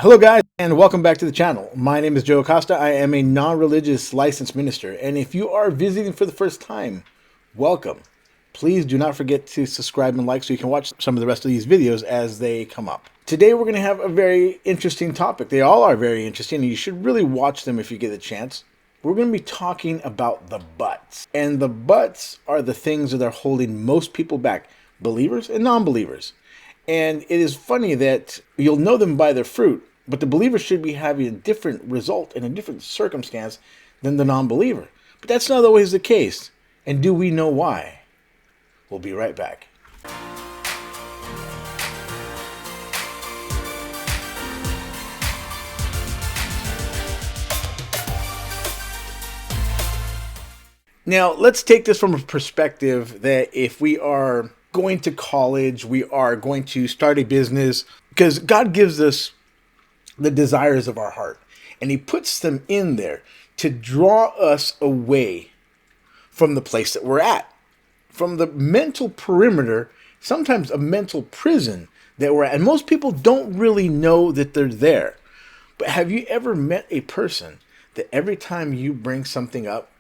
Hello guys and welcome back to the channel. My name is Joe Acosta. I am a non-religious licensed minister, and if you are visiting for the first time, welcome. Please do not forget to subscribe and like so you can watch some of the rest of these videos as they come up. Today we're going to have a very interesting topic. They all are very interesting and you should really watch them if you get a chance. We're going to be talking about the buts. And the buts are the things that are holding most people back, believers and non-believers. And it is funny that you'll know them by their fruit, but the believer should be having a different result in a different circumstance than the non-believer. But that's not always the case. And do we know why? We'll be right back. Now, let's take this from a perspective that if we are going to college, we are going to start a business, because God gives us the desires of our heart, and He puts them in there to draw us away from the place that we're at, from the mental perimeter, sometimes a mental prison that we're at. And most people don't really know that they're there. But have you ever met a person that every time you bring something up,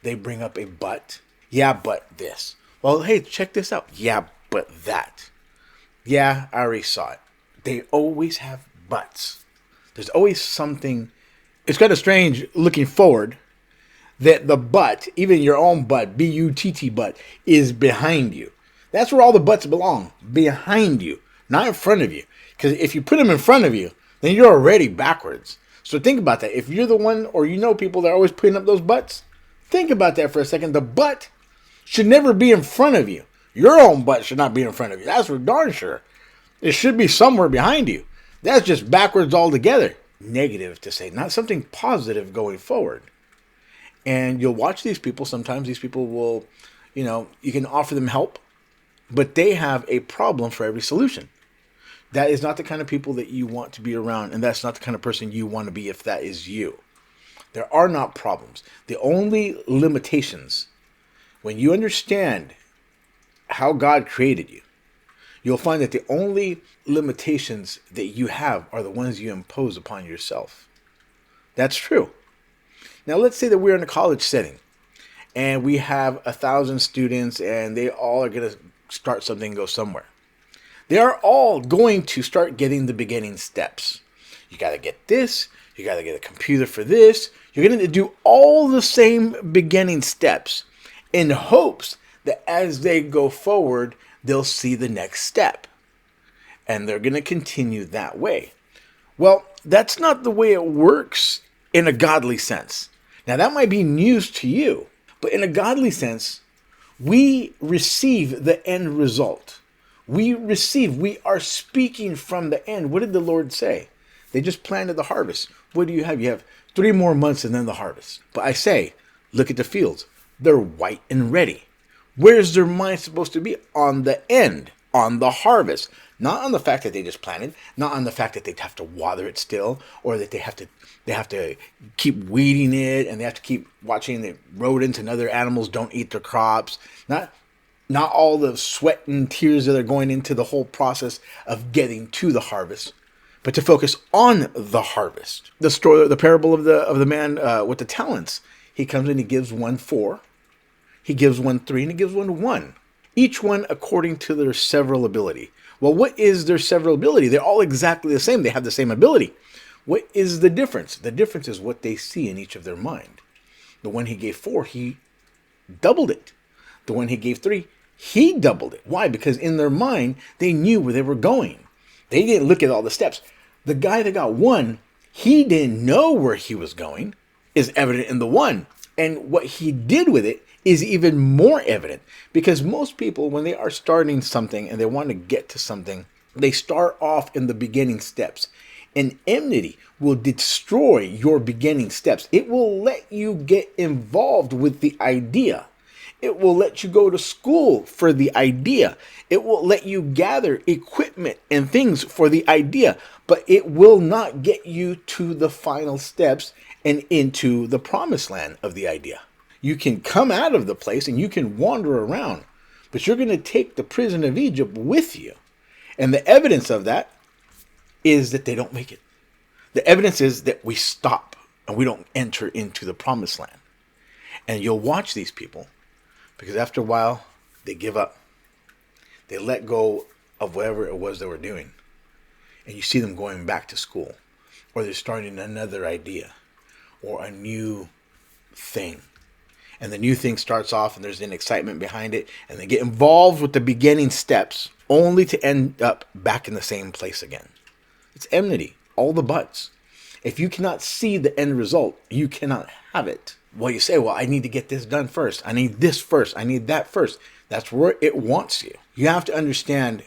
they bring up a but? Yeah, but this. Well, hey, check this out. Yeah, but that. Yeah, I already saw it. They always have buts. There's always something. It's kind of strange looking forward that the butt, even your own butt, B-U-T-T butt, is behind you. That's where all the butts belong, behind you, not in front of you. Because if you put them in front of you, then you're already backwards. So think about that. If you're the one, or you know people that are always putting up those butts, think about that for a second. The butt should never be in front of you. Your own butt should not be in front of you. That's for darn sure. It should be somewhere behind you. That's just backwards altogether. Negative to say, not something positive going forward. And you'll watch these people. Sometimes these people will, you can offer them help, but they have a problem for every solution. That is not the kind of people that you want to be around. And that's not the kind of person you want to be if that is you. There are not problems. The only limitations, when you understand how God created you, you'll find that the only limitations that you have are the ones you impose upon yourself. That's true. Now, let's say that we're in a college setting and we have 1,000 students and they all are going to start something and go somewhere. They are all going to start getting the beginning steps. You got to get this. You got to get a computer for this. You're going to do all the same beginning steps in hopes that as they go forward, they'll see the next step. And they're going to continue that way. Well, that's not the way it works in a godly sense. Now, that might be news to you, but in a godly sense, we receive the end result. We are speaking from the end. What did the Lord say? They just planted the harvest. What do you have? You have 3 more months and then the harvest. But I say, look at the fields. They're white and ready. Where's their mind supposed to be? On the end, on the harvest. Not on the fact that they just planted, not on the fact that they have to water it still, or that they have to keep weeding it, and they have to keep watching the rodents and other animals don't eat their crops. Not all the sweat and tears that are going into the whole process of getting to the harvest, but to focus on the harvest. The story, the parable of the man with the talents. He comes and he gives one 4. He gives one 3, and he gives one 1. Each one according to their several ability. Well, what is their several ability? They're all exactly the same. They have the same ability. What is the difference? The difference is what they see in each of their mind. The one he gave 4, he doubled it. The one he gave 3, he doubled it. Why? Because in their mind, they knew where they were going. They didn't look at all the steps. The guy that got 1, he didn't know where he was going, is evident in the 1. And what he did with it is even more evident, because most people, when they are starting something and they want to get to something, they start off in the beginning steps. And enmity will destroy your beginning steps. It will let you get involved with the idea. It will let you go to school for the idea. It will let you gather equipment and things for the idea, but it will not get you to the final steps and into the promised land of the idea. You can come out of the place and you can wander around, but you're going to take the prison of Egypt with you. And the evidence of that is that they don't make it. The evidence is that we stop and we don't enter into the promised land. And you'll watch these people because after a while, they give up. They let go of whatever it was they were doing. And you see them going back to school, or they're starting another idea or a new thing. And the new thing starts off and there's an excitement behind it, and they get involved with the beginning steps only to end up back in the same place again. It's enmity, all the buts. If you cannot see the end result, you cannot have it. Well, you say, well, I need to get this done first. I need this first. I need that first. That's where it wants you. You have to understand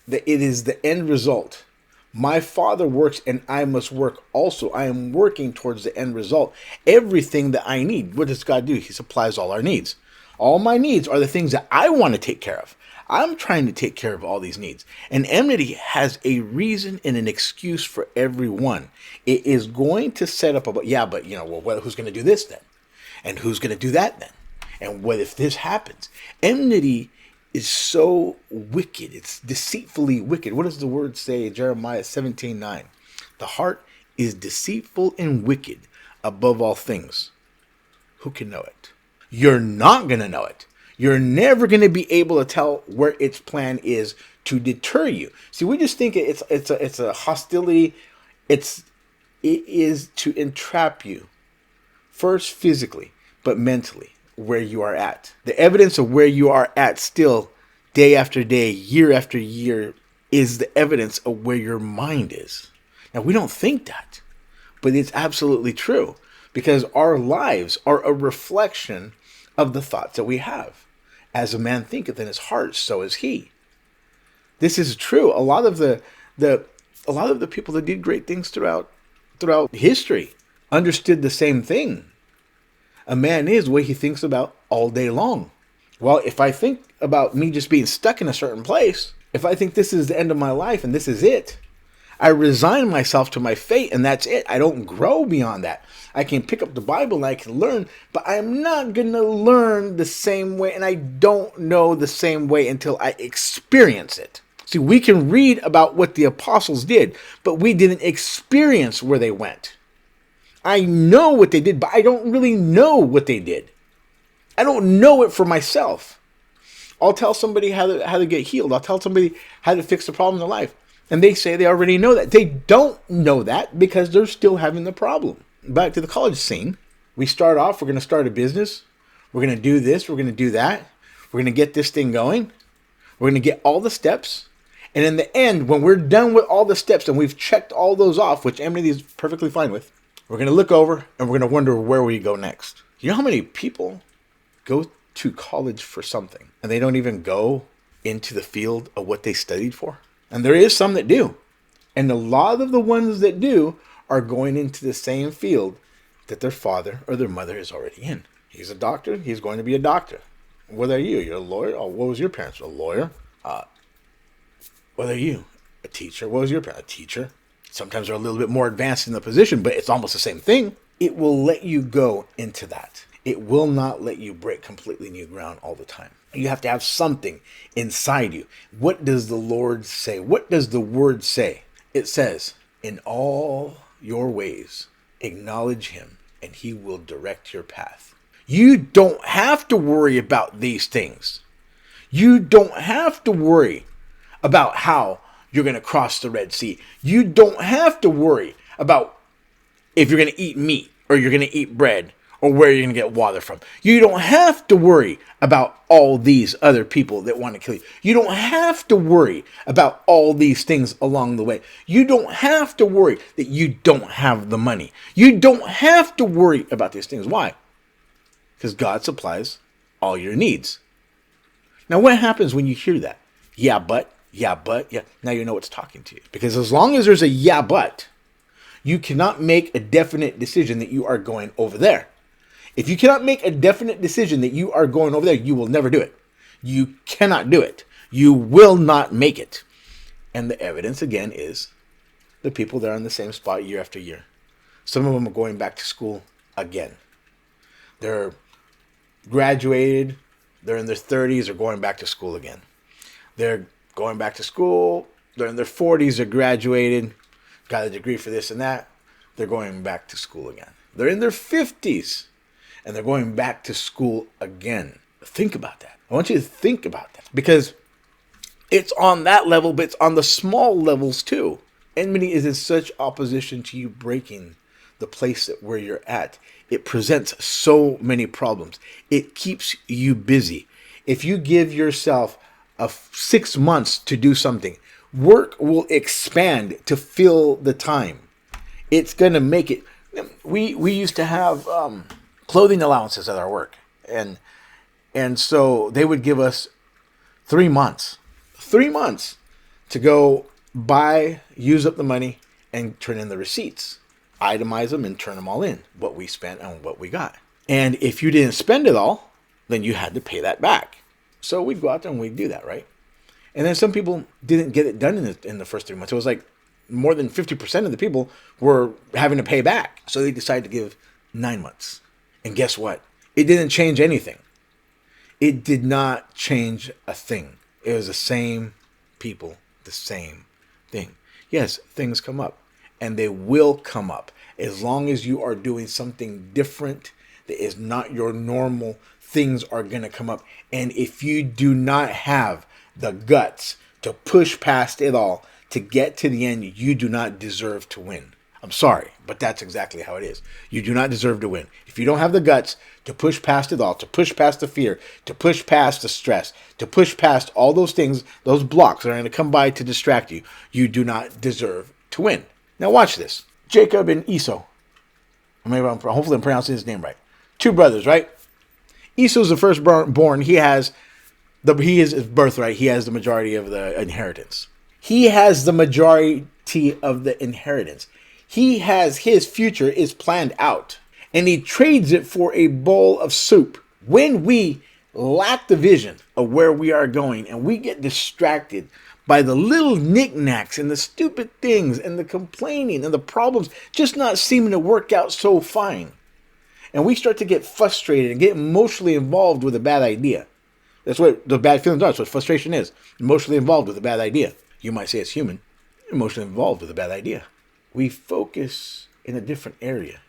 that it is the end result. My Father works and I must work also. I am working towards the end result. Everything that I need, what does God do? He supplies all our needs. All my needs are the things that I want to take care of. I'm trying to take care of all these needs. And enmity has a reason and an excuse for everyone. It is going to set up who's going to do this then? And who's going to do that then? And what if this happens? Enmity is so wicked. It's deceitfully wicked. What does the word say? Jeremiah 17:9. The heart is deceitful and wicked above all things. Who can know it? You're not going to know it. You're never going to be able to tell where its plan is to deter you. See, we just think it's a hostility. It is to entrap you. First physically, but mentally, where you are at. The evidence of where you are at still, day after day, year after year, is the evidence of where your mind is. Now, we don't think that, but it's absolutely true, because our lives are a reflection of the thoughts that we have. As a man thinketh in his heart, so is he. This is true. A lot of the people that did great things throughout history understood the same thing. A man is what he thinks about all day long. Well, if I think about me just being stuck in a certain place, if I think this is the end of my life and this is it, I resign myself to my fate and that's it. I don't grow beyond that. I can pick up the Bible and I can learn, but I'm not going to learn the same way, and I don't know the same way until I experience it. See, we can read about what the apostles did, but we didn't experience where they went. I know what they did, but I don't really know what they did. I don't know it for myself. I'll tell somebody how to get healed. I'll tell somebody how to fix the problem in their life. And they say they already know that. They don't know that because they're still having the problem. Back to the college scene. We start off, we're going to start a business. We're going to do this. We're going to do that. We're going to get this thing going. We're going to get all the steps. And in the end, when we're done with all the steps and we've checked all those off, which Emily is perfectly fine with, we're going to look over and we're going to wonder where we go next. You know how many people go to college for something and they don't even go into the field of what they studied for? And there is some that do. And a lot of the ones that do are going into the same field that their father or their mother is already in. He's a doctor. He's going to be a doctor. What are you? You're a lawyer? Oh, what was your parents? A lawyer? What are you? A teacher. What was your parents? A teacher. Sometimes they're a little bit more advanced in the position, but it's almost the same thing. It will let you go into that. It will not let you break completely new ground all the time. You have to have something inside you. What does the Lord say? What does the word say? It says, in all your ways, acknowledge him, and he will direct your path. You don't have to worry about these things. You don't have to worry about how you're going to cross the Red Sea. You don't have to worry about if you're going to eat meat or you're going to eat bread or where you're going to get water from. You don't have to worry about all these other people that want to kill you. You don't have to worry about all these things along the way. You don't have to worry that you don't have the money. You don't have to worry about these things. Why? Because God supplies all your needs. Now, what happens when you hear that? Yeah, but. Now you know what's talking to you. Because as long as there's a yeah, but, you cannot make a definite decision that you are going over there. If you cannot make a definite decision that you are going over there, you will never do it. You cannot do it. You will not make it. And the evidence, again, is the people that are in the same spot year after year. Some of them are going back to school again. They're graduated. They're in their 30s or going back to school again. They're going back to school. They're in their 40s. They're graduated. Got a degree for this and that. they're going back to school again. They're in their 50s and they're going back to school again. Think about that. I want you to think about that because it's on that level, but it's on the small levels too. Enmity is in such opposition to you breaking the place where you're at. It presents so many problems. It keeps you busy. If you give yourself 6 months to do something, work will expand to fill the time. It's going to make it. We used to have clothing allowances at our work. And so they would give us 3 months. 3 months to go buy, use up the money, and turn in the receipts. Itemize them and turn them all in. What we spent and what we got. And if you didn't spend it all, then you had to pay that back. So we'd go out there and we'd do that, right? And then some people didn't get it done in the first 3 months. It was like more than 50% of the people were having to pay back. So they decided to give 9 months. And guess what? It didn't change anything. It did not change a thing. It was the same people, the same thing. Yes, things come up. And they will come up. As long as you are doing something different that is not your normal, things are going to come up. And if you do not have the guts to push past it all, to get to the end, you do not deserve to win. I'm sorry, but that's exactly how it is. You do not deserve to win. If you don't have the guts to push past it all, to push past the fear, to push past the stress, to push past all those things, those blocks that are going to come by to distract you, you do not deserve to win. Now watch this. Jacob and Esau. Hopefully I'm pronouncing his name right. 2 brothers, right? Esau's the firstborn. He is his birthright. He has the majority of the inheritance. He has the majority of the inheritance. He has his future is planned out. And he trades it for a bowl of soup. When we lack the vision of where we are going and we get distracted by the little knickknacks and the stupid things and the complaining and the problems just not seeming to work out so fine. And we start to get frustrated and get emotionally involved with a bad idea. That's what the bad feelings are. That's what frustration is. Emotionally involved with a bad idea. You might say it's human. Emotionally involved with a bad idea. We focus in a different area.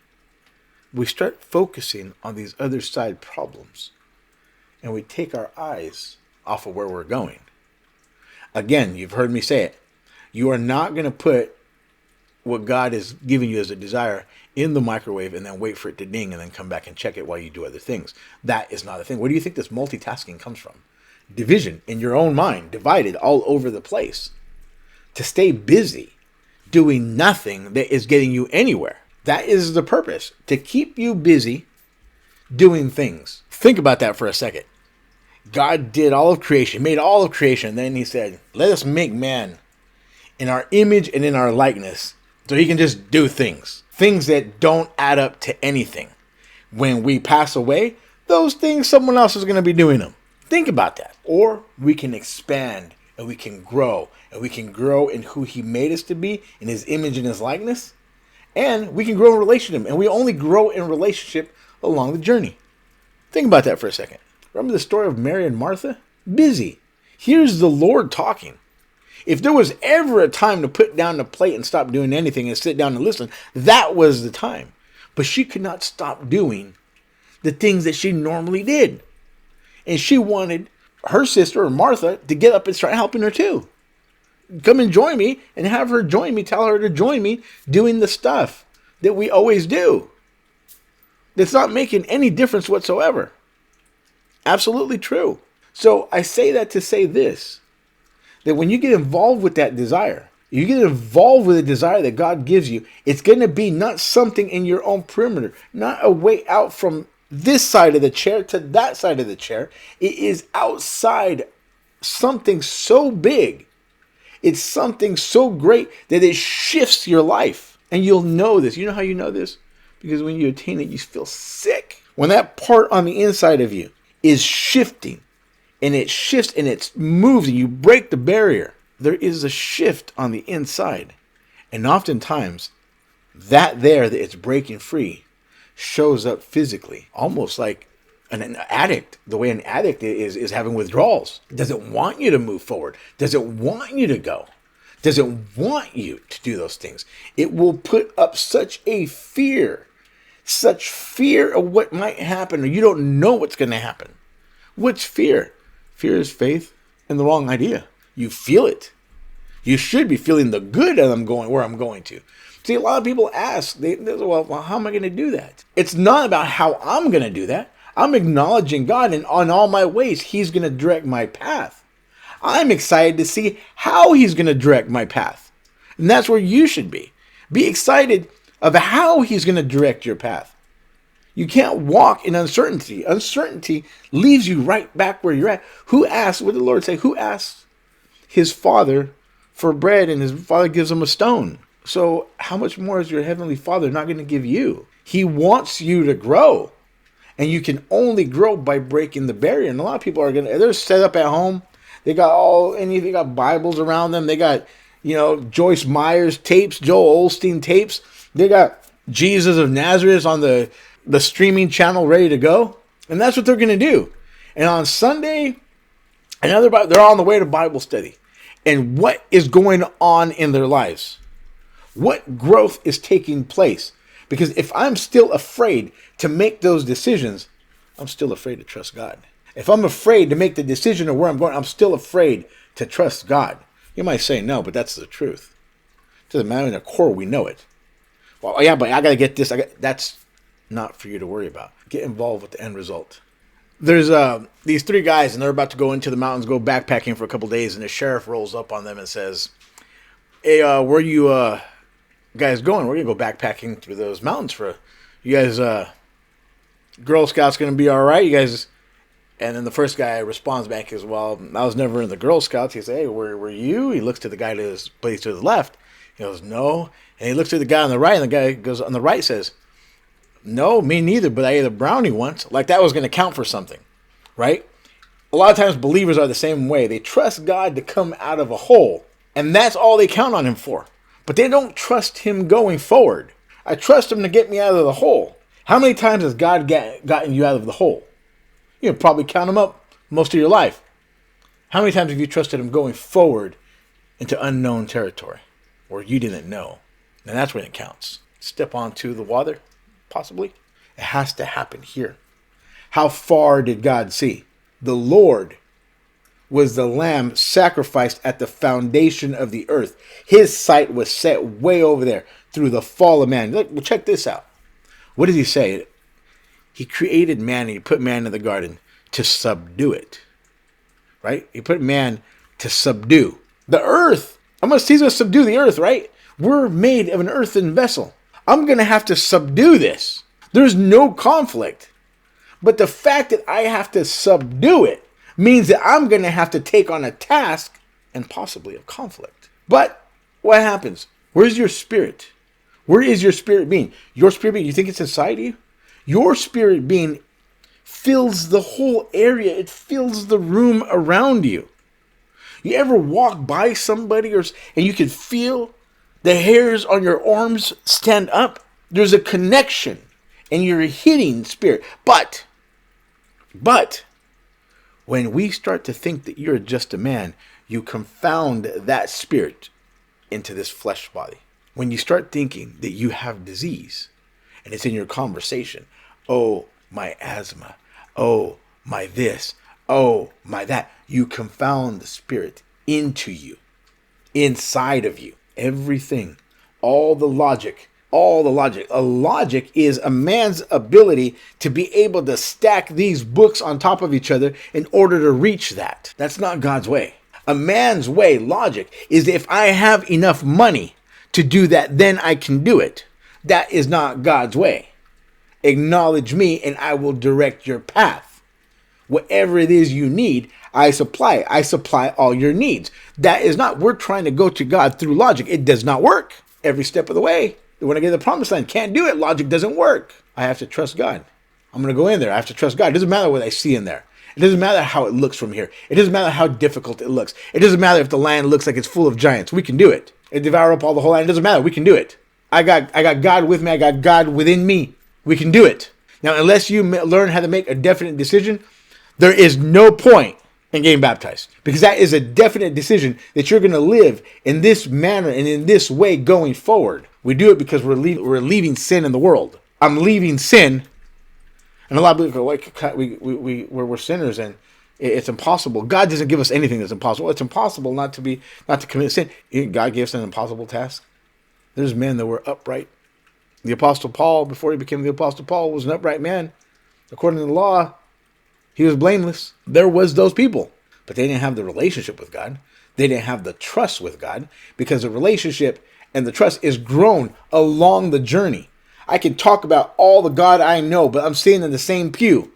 We start focusing on these other side problems. And we take our eyes off of where we're going. Again, you've heard me say it. You are not going to put what God is giving you as a desire in the microwave and then wait for it to ding and then come back and check it while you do other things. That is not a thing. Where do you think this multitasking comes from? Division in your own mind, divided all over the place. To stay busy doing nothing that is getting you anywhere. That is the purpose. To keep you busy doing things. Think about that for a second. God did all of creation, made all of creation. Then he said, let us make man in our image and in our likeness so he can just do things. Things that don't add up to anything. When we pass away, those things, someone else is going to be doing them. Think about that. Or we can expand and we can grow. And we can grow in who he made us to be, in his image and his likeness. And we can grow in relationship. And we only grow in relationship along the journey. Think about that for a second. Remember the story of Mary and Martha? Busy. Here's the Lord talking. If there was ever a time to put down the plate and stop doing anything and sit down and listen, that was the time. But she could not stop doing the things that she normally did. And she wanted her sister, or Martha, to get up and start helping her too. Come and join me and have her join me. Tell her to join me doing the stuff that we always do. That's not making any difference whatsoever. Absolutely true. So I say that to say this, that when you get involved with that desire, you get involved with a desire that God gives you, it's going to be not something in your own perimeter, not a way out from this side of the chair to that side of the chair. It is outside something so big. It's something so great that it shifts your life. And you'll know this. You know how you know this? Because when you attain it, you feel sick. When that part on the inside of you is shifting, and it shifts and it moves and you break the barrier, there is a shift on the inside. And oftentimes, that it's breaking free shows up physically, almost like an addict. The way an addict is having withdrawals. Does it want you to move forward? Does it want you to go? doesn't want you to do those things. It will put up such fear of what might happen, or you don't know what's going to happen. What's fear? Fear is faith in the wrong idea. You feel it. You should be feeling the good that I'm going where I'm going to. See, a lot of people ask, they say, well, how am I going to do that? It's not about how I'm going to do that. I'm acknowledging God, and on all my ways, He's going to direct my path. I'm excited to see how He's going to direct my path. And that's where you should be. Be excited of how He's going to direct your path. You can't walk in uncertainty. Uncertainty leaves you right back where you're at. Who asked, what did the Lord say? Who asked his father for bread and his father gives him a stone? So how much more is your heavenly Father not going to give you? He wants you to grow. And you can only grow by breaking the barrier. And a lot of people they're set up at home. They got Bibles around them. They got, Joyce Meyer's tapes, Joel Osteen tapes. They got Jesus of Nazareth on the streaming channel ready to go. And that's what they're going to do. And on Sunday, they're on the way to Bible study. And what is going on in their lives? What growth is taking place? Because if I'm still afraid to make those decisions, I'm still afraid to trust God. If I'm afraid to make the decision of where I'm going, I'm still afraid to trust God. You might say no, but that's the truth. It doesn't matter. In the core, we know it. Well, yeah, but I got to get this. That's not for you to worry about. Get involved with the end result. There's these three guys, and they're about to go into the mountains, go backpacking for a couple days, and the sheriff rolls up on them and says, hey, where you guys going? We're going to go backpacking through those mountains for you guys. Girl Scouts going to be all right? You guys... And then the first guy responds back as well, I was never in the Girl Scouts. He says, hey, where were you? He looks to the guy to his place to the left. He goes, no. And he looks to the guy on the right, and the guy goes on the right says, no, me neither, but I ate a brownie once. Like that was going to count for something, right? A lot of times believers are the same way. They trust God to come out of a hole, and that's all they count on Him for. But they don't trust Him going forward. I trust Him to get me out of the hole. How many times has God gotten you out of the hole? You can probably count them up most of your life. How many times have you trusted Him going forward into unknown territory where you didn't know? And that's when it counts. Step onto the water, possibly. It has to happen here. How far did God see? The Lord was the lamb sacrificed at the foundation of the earth. His sight was set way over there through the fall of man. Look, well, check this out. What does He say? He created man and He put man in the garden to subdue it. Right? He put man to subdue the earth. He's going to subdue the earth, right? We're made of an earthen vessel. I'm going to have to subdue this. There's no conflict. But the fact that I have to subdue it means that I'm going to have to take on a task and possibly a conflict. But what happens? Where's your spirit? Where is your spirit being? Your spirit being, you think it's inside you? Your spirit being fills the whole area. It fills the room around you. You ever walk by somebody and you can feel the hairs on your arms stand up? There's a connection and you're hitting spirit. But when we start to think that you're just a man, you confound that spirit into this flesh body. When you start thinking that you have disease, and it's in your conversation. Oh, my asthma. Oh, my this. Oh, my that. You confound the spirit into you, inside of you. Everything, all the logic. A logic is a man's ability to be able to stack these books on top of each other in order to reach that. That's not God's way. A man's way, logic, is if I have enough money to do that, then I can do it. That is not God's way. Acknowledge me and I will direct your path. Whatever it is you need, I supply. I supply all your needs. That is not, we're trying to go to God through logic. It does not work every step of the way. When I get to the promised land, can't do it. Logic doesn't work. I have to trust God. I'm going to go in there. I have to trust God. It doesn't matter what I see in there. It doesn't matter how it looks from here. It doesn't matter how difficult it looks. It doesn't matter if the land looks like it's full of giants. We can do it. It devour up all the whole land. It doesn't matter. We can do it. I got God with me. I got God within me. We can do it. Now, unless you learn how to make a definite decision, there is no point and getting baptized. Because that is a definite decision that you're going to live in this manner and in this way going forward. We do it because we're leaving sin in the world. I'm leaving sin. And a lot of people go, we're sinners and it's impossible. God doesn't give us anything that's impossible. It's impossible not to commit sin. God gave us an impossible task. There's men that were upright. The Apostle Paul, before he became the Apostle Paul, was an upright man. According to the law, he was blameless. There was those people, but they didn't have the relationship with God. They didn't have the trust with God, because the relationship and the trust is grown along the journey. I can talk about all the God I know, but I'm sitting in the same pew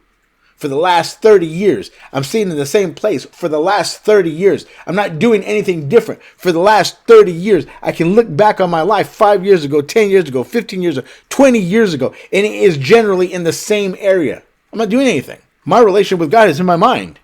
for the last 30 years. I'm sitting in the same place for the last 30 years. I'm not doing anything different for the last 30 years. I can look back on my life 5 years ago, 10 years ago, 15 years ago, 20 years ago, and it is generally in the same area. I'm not doing anything. My relationship with God is in my mind.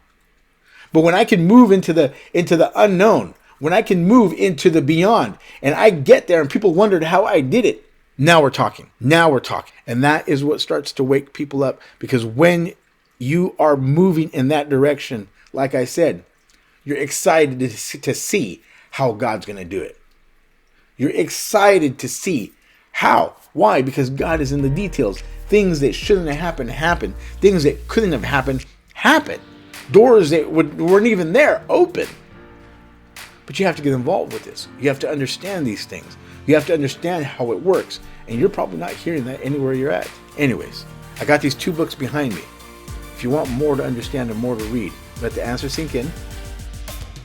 But when I can move into the unknown, when I can move into the beyond, and I get there and people wondered how I did it, now we're talking. And that is what starts to wake people up, because when you are moving in that direction, like I said, you're excited to see how God's going to do it. You're excited to see how. Why? Because God is in the details. Things that shouldn't have happened, happen. Things that couldn't have happened, happen. Doors that weren't even there, open. But you have to get involved with this. You have to understand these things. You have to understand how it works. And you're probably not hearing that anywhere you're at. Anyways, I got these 2 books behind me. If you want more to understand and more to read, let the answer sink in.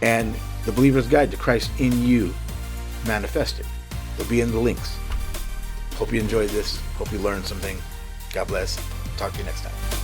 And The Believer's Guide to Christ in You Manifested. They'll be in the links. Hope you enjoyed this. Hope you learned something. God bless. Talk to you next time.